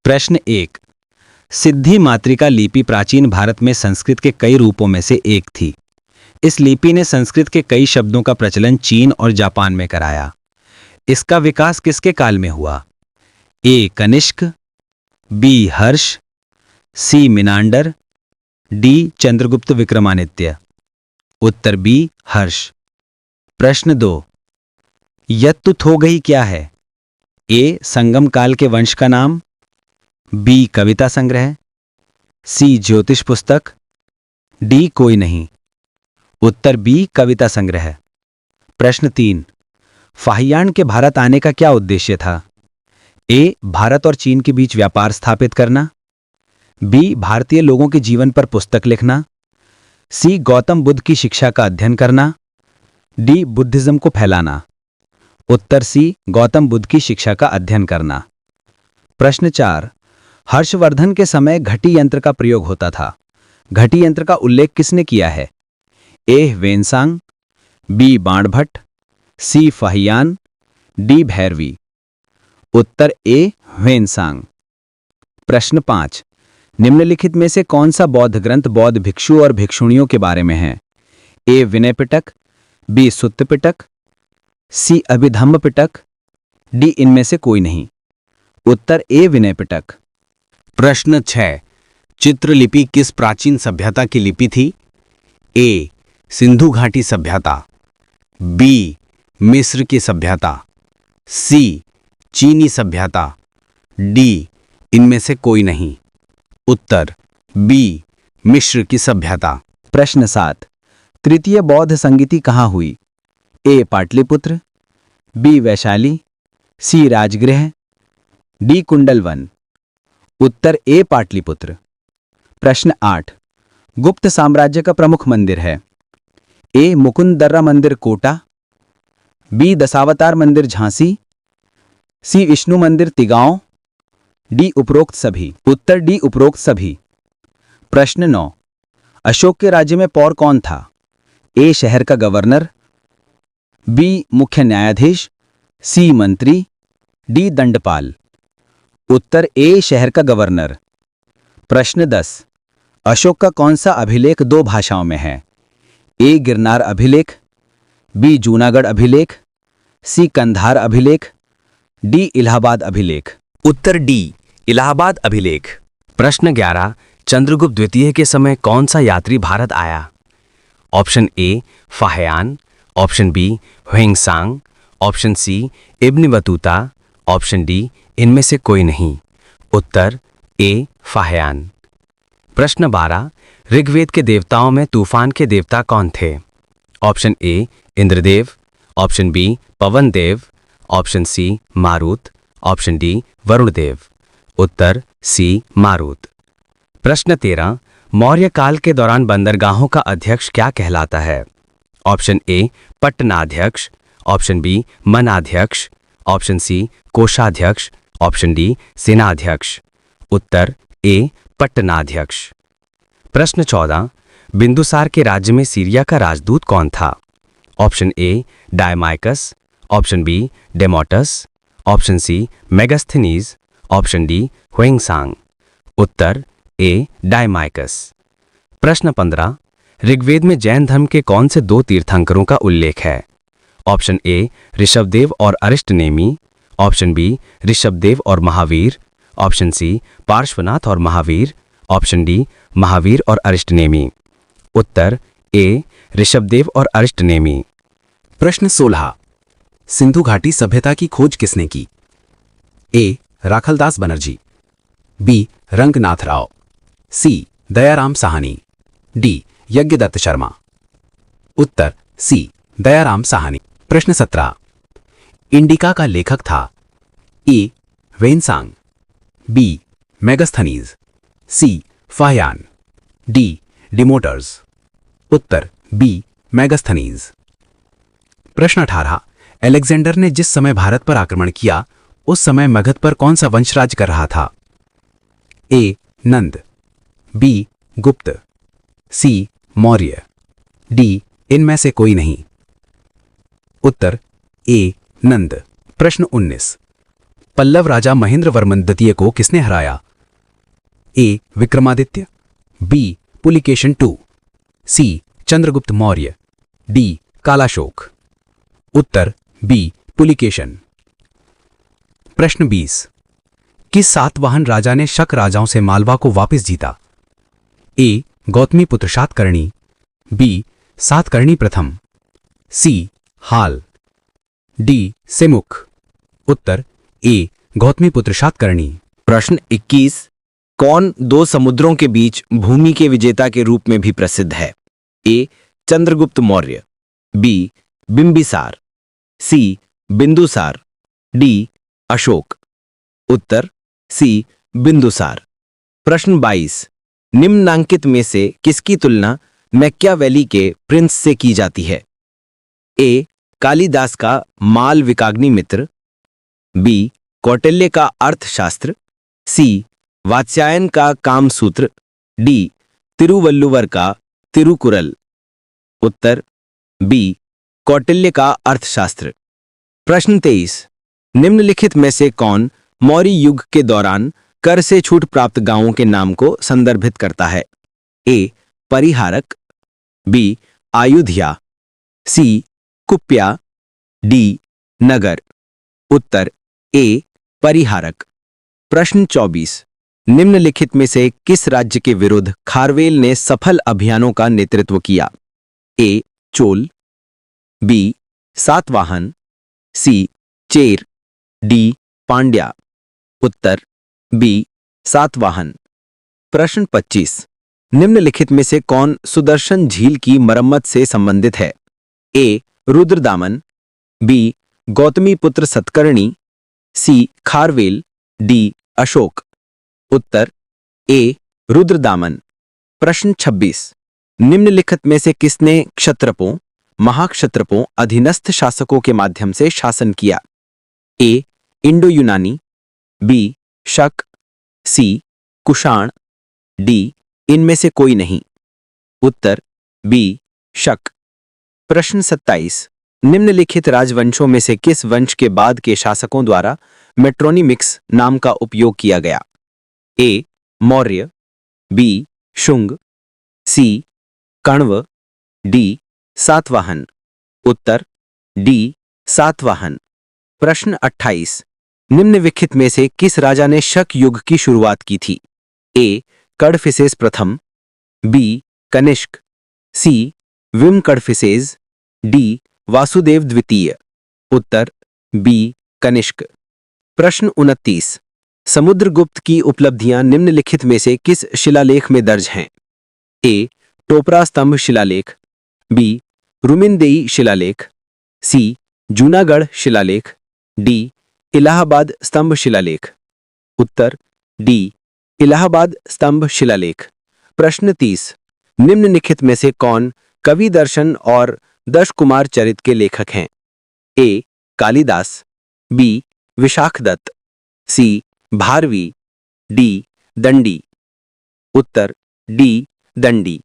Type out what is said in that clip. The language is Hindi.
प्रश्न 1। सिद्धि मातृका लिपि प्राचीन भारत में संस्कृत के कई रूपों में से एक थी। इस लिपि ने संस्कृत के कई शब्दों का प्रचलन चीन और जापान में कराया। इसका विकास किसके काल में हुआ? ए कनिष्क, बी हर्ष, सी मिनांडर, डी चंद्रगुप्त विक्रमादित्य। उत्तर बी हर्ष। प्रश्न 2। यत्तुथोगई क्या है? ए संगम काल के वंश का नाम, बी कविता संग्रह, सी ज्योतिष पुस्तक, डी कोई नहीं। उत्तर बी कविता संग्रह। प्रश्न 3। फाहियान के भारत आने का क्या उद्देश्य था? ए भारत और चीन के बीच व्यापार स्थापित करना, बी भारतीय लोगों के जीवन पर पुस्तक लिखना, सी गौतम बुद्ध की शिक्षा का अध्ययन करना, डी बुद्धिज्म को फैलाना। उत्तर सी गौतम बुद्ध की शिक्षा का अध्ययन करना। प्रश्न 4। हर्षवर्धन के समय घटी यंत्र का प्रयोग होता था। घटी यंत्र का उल्लेख किसने किया है? ए वेनसांग, बी बाणभट्ट, सी फाहियान, डी भैरवी। उत्तर ए वेनसांग। प्रश्न 5। निम्नलिखित में से कौन सा बौद्ध ग्रंथ बौद्ध भिक्षु और भिक्षुणियों के बारे में है? ए विनय पिटक, बी सुत्त पिटक, सी अभिधम्म पिटक, डी इनमें से कोई नहीं। उत्तर ए विनय पिटक। प्रश्न 6। चित्रलिपि किस प्राचीन सभ्यता की लिपि थी? ए सिंधु घाटी सभ्यता, बी मिस्र की सभ्यता, सी चीनी सभ्यता, डी इनमें से कोई नहीं। उत्तर बी मिस्र की सभ्यता। प्रश्न 7। तृतीय बौद्ध संगीति कहाँ हुई? ए पाटलिपुत्र, बी वैशाली, सी राजगृह, डी कुंडलवन। उत्तर ए पाटलिपुत्र। प्रश्न 8। गुप्त साम्राज्य का प्रमुख मंदिर है? ए मुकुंदर्रा मंदिर कोटा, बी दशावतार मंदिर झांसी, सी विष्णु मंदिर तिगांव, डी उपरोक्त सभी। उत्तर डी उपरोक्त सभी। प्रश्न 9। अशोक के राज्य में पौर कौन था? ए शहर का गवर्नर, बी मुख्य न्यायाधीश, सी मंत्री, डी दंडपाल। उत्तर ए शहर का गवर्नर। प्रश्न 10। अशोक का कौन सा अभिलेख 2 भाषाओं में है? ए गिरनार अभिलेख, बी जूनागढ़ अभिलेख, सी कंधार अभिलेख, डी इलाहाबाद अभिलेख। उत्तर डी इलाहाबाद अभिलेख। प्रश्न 11। चंद्रगुप्त द्वितीय के समय कौन सा यात्री भारत आया? Option A Fahien, option B Hiuen Tsang, option C Ibn Battuta, option D इनमें से कोई नहीं। उत्तर ए फाहियान। प्रश्न 12। ऋग्वेद के देवताओं में तूफान के देवता कौन थे? Option A Indradev, option B Pawan Dev, option C Marut, option D Varundev. उत्तर सी मारुत। प्रश्न 13। मौर्य काल के दौरान बंदरगाहों का अध्यक्ष क्या कहलाता है? ऑप्शन ए पट्टनाध्यक्ष, ऑप्शन बी मनाध्यक्ष, ऑप्शन सी कोषाध्यक्ष, ऑप्शन डी सेनाध्यक्ष। उत्तर ए पट्टनाध्यक्ष। प्रश्न 14। बिंदुसार के राज्य में सीरिया का राजदूत कौन था? Option A Daimachus, option B Demotus, option C Megasthenes, option D Hiuen Tsang. उत्तर ए डायमाइकस। प्रश्न 15। ऋग्वेद में जैन धर्म के कौन से 2 तीर्थंकरों का उल्लेख है? ऑप्शन ए ऋषभदेव और अरिष्टनेमी, ऑप्शन बी ऋषभदेव और महावीर, ऑप्शन सी पार्श्वनाथ और महावीर, ऑप्शन डी महावीर और अरिष्टनेमी। उत्तर ए ऋषभदेव और अरिष्टनेमी। प्रश्न 16। सिंधु घाटी सभ्यता की खोज किसने की? ए राखलदास बनर्जी, बी रंगनाथ राव, सी दयाराम साहनी, डी यज्ञदत्त शर्मा। उत्तर सी दयाराम साहनी। प्रश्न 17। इंडिका का लेखक था? ए वेनसांग, बी मेगास्थनीज, सी फाहियान, डी डिमोटर्स। उत्तर बी मेगास्थनीज। प्रश्न 18। अलेक्जेंडर ने जिस समय भारत पर आक्रमण किया उस समय मगध पर कौन सा वंश राज कर रहा था? ए नंद, बी गुप्त, सी मौर्य, डी इनमें से कोई नहीं। उत्तर ए नंद। प्रश्न 19। पल्लव राजा महेंद्र वर्मन द्वितीय को किसने हराया? ए. विक्रमादित्य, बी. पुलिकेशन II, सी. चंद्रगुप्त मौर्य, डी. कालाशोक। उत्तर बी. पुलिकेशन। प्रश्न 20। किस सातवाहन राजा ने शक राजाओं से मालवा को वापस जीता? ए. गौतमीपुत्र सातकर्णी, बी. सातकर्णी प्रथम, सी. हाल, डी. सेमुख। उत्तर ए. गौतमीपुत्र सातकर्णी। प्रश्न 21। कौन दो समुद्रों के बीच भूमि के विजेता के रूप में भी प्रसिद्ध है? ए. चंद्रगुप्त मौर्य, बी. बिंबिसार, सी. बिंदुसार, डी. अशोक। उत्तर सी. बिंदुसार। प्रश्न 22। निम्नांकित में से किसकी तुलना मैकियावेली के प्रिंस से की जाती है? ए. कालिदास का मालविकाग्नि मित्र, बी. कौटिल्य का अर्थशास्त्र, सी. वात्स्यायन का कामसूत्र, डी. तिरुवल्लुवर का तिरुकुरल। उत्तर बी. कौटिल्य का अर्थशास्त्र। प्रश्न 23। निम्नलिखित में से कौन मौर्य युग के दौरान कर से छूट प्राप्त गांवों के नाम को संदर्भित करता है? ए. परिहारक, बी. आयुधिया, सी. कुप्या, डी. नगर। उत्तर ए. परिहारक। प्रश्न 24। निम्नलिखित में से किस राज्य के विरुद्ध खारवेल ने सफल अभियानों का नेतृत्व किया? A. Chola, B. Satavahana, C. Chera, D. Pandya. उत्तर बी. सातवाहन। प्रश्न 25। निम्नलिखित में से कौन सुदर्शन झील की मरम्मत से संबंधित है? ए. रुद्रदामन, बी. गौतमीपुत्र सतकर्णी, सी. खारवेल, डी. अशोक। उत्तर ए. रुद्रदामन। प्रश्न 26। निम्नलिखित में से किसने क्षत्रपों, महाक्षत्रपों अधीनस्थ शासकों के माध्यम से शासन किया? ए. इंडो यूनानी, बी. शक, सी. कुषाण, डी. इनमें से कोई नहीं। उत्तर बी. शक। प्रश्न 27। निम्नलिखित राजवंशों में से किस वंश के बाद के शासकों द्वारा मेट्रोनिमिक्स नाम का उपयोग किया गया? ए. मौर्य, बी. शुंग, सी. कण्व, डी. सातवाहन। उत्तर डी. सातवाहन। प्रश्न 28। निम्नलिखित में से किस राजा ने शक युग की शुरुआत की थी? ए. कड़फिसेस प्रथम, B. Kanishka, C. Vima Kadphises, D. Vasudeva द्वितीय। उत्तर बी. कनिष्क। प्रश्न 29। समुद्रगुप्त की उपलब्धियां निम्नलिखित में से किस शिलालेख में दर्ज हैं? ए. टोपरा स्तंभ शिलालेख, बी. रुमिनदेई शिलालेख, सी. जूनागढ़ शिलालेख, डी. इलाहाबाद स्तंभ शिलालेख। उत्तर डी. इलाहाबाद स्तंभ शिलालेख। प्रश्न 30। निम्नलिखित में से कौन कवि दर्शन और दश कुमार चरित के लेखक हैं? ए. कालिदास, बी. विशाखदत्त, सी. भारवी, डी. दंडी। उत्तर डी. दंडी।